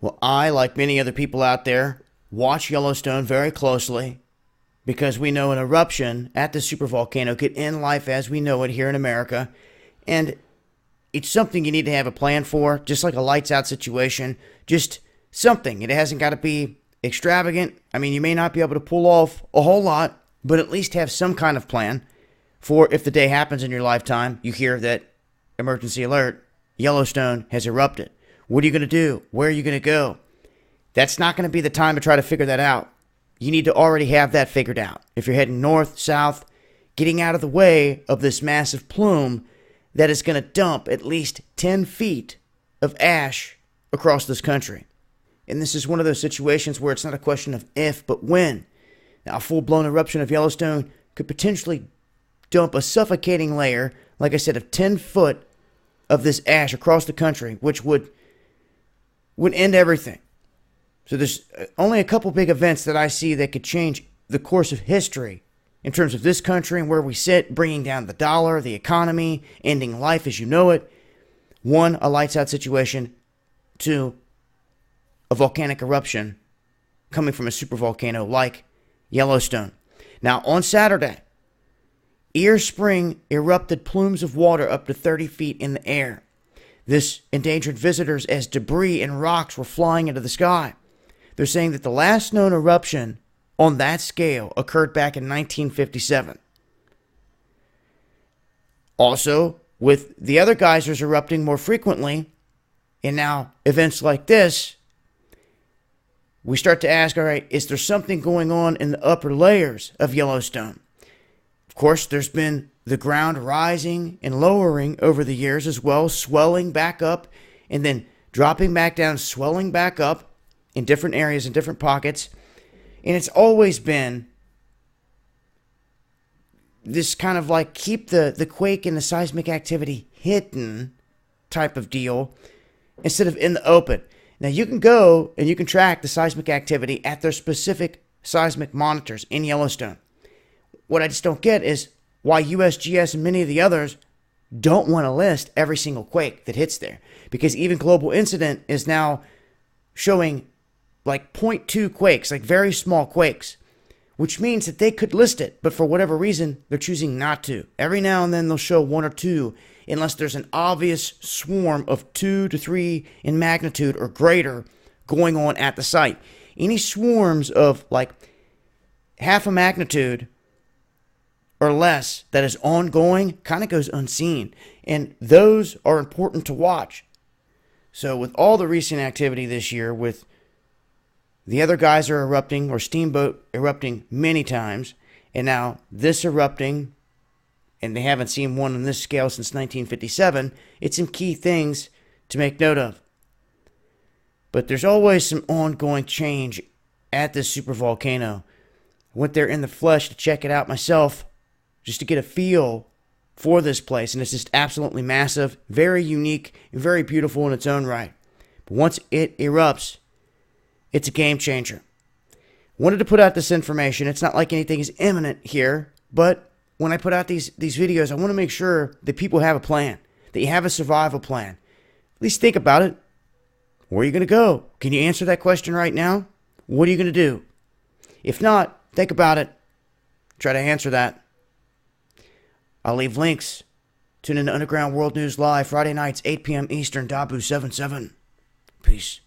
Well, I, like many other people out there, watch Yellowstone very closely because we know an eruption at the supervolcano could end life as we know it here in America. And it's something you need to have a plan for, just like a lights out situation. Just something. It hasn't got to be extravagant. I mean, you may not be able to pull off a whole lot, but at least have some kind of plan for if the day happens in your lifetime, you hear that emergency alert, Yellowstone has erupted. What are you going to do? Where are you going to go? That's not going to be the time to try to figure that out. You need to already have that figured out. If you're heading north, south, getting out of the way of this massive plume that is going to dump at least 10 feet of ash across this country. And this is one of those situations where it's not a question of if, but when. Now, a full-blown eruption of Yellowstone could potentially dump a suffocating layer, like I said, of 10 foot of this ash across the country, which would end everything. So there's only a couple big events that I see that could change the course of history in terms of this country and where we sit, bringing down the dollar, the economy, ending life as you know it. One, a lights out situation. Two, a volcanic eruption coming from a supervolcano like Yellowstone. Now, on Saturday, Ear Spring erupted plumes of water up to 30 feet in the air. This endangered visitors as debris and rocks were flying into the sky. They're saying that the last known eruption on that scale occurred back in 1957. Also, with the other geysers erupting more frequently, and now events like this, we start to ask, all right, is there something going on in the upper layers of Yellowstone? Of course, there's been the ground rising and lowering over the years as well, swelling back up and then dropping back down, swelling back up in different areas, in different pockets. And it's always been this kind of like keep the quake and the seismic activity hidden type of deal instead of in the open. Now, you can go and you can track the seismic activity at their specific seismic monitors in Yellowstone. What I just don't get is why USGS and many of the others don't want to list every single quake that hits there. Because even Global Incident is now showing like 0.2 quakes, like very small quakes, which means that they could list it, but for whatever reason, they're choosing not to. Every now and then they'll show one or two, unless there's an obvious swarm of 2 to 3 in magnitude or greater going on at the site. Any swarms of like half a magnitude or less that is ongoing kind of goes unseen, and those are important to watch. So with all the recent activity this year, with the other geyser erupting or steamboat erupting many times, and now this erupting, and they haven't seen one on this scale since 1957, it's some key things to make note of. But there's always some ongoing change at this supervolcano. I went there in the flesh to check it out myself, just to get a feel for this place, and it's just absolutely massive, very unique, and very beautiful in its own right. But once it erupts, it's a game changer. Wanted to put out this information. It's not like anything is imminent here, but when I put out these videos, I want to make sure that people have a plan, that you have a survival plan. At least think about it. Where are you going to go? Can you answer that question right now? What are you going to do? If not, think about it. Try to answer that. I'll leave links. Tune in to Underground World News Live, Friday nights, 8 p.m. Eastern, Dabu 77. Peace.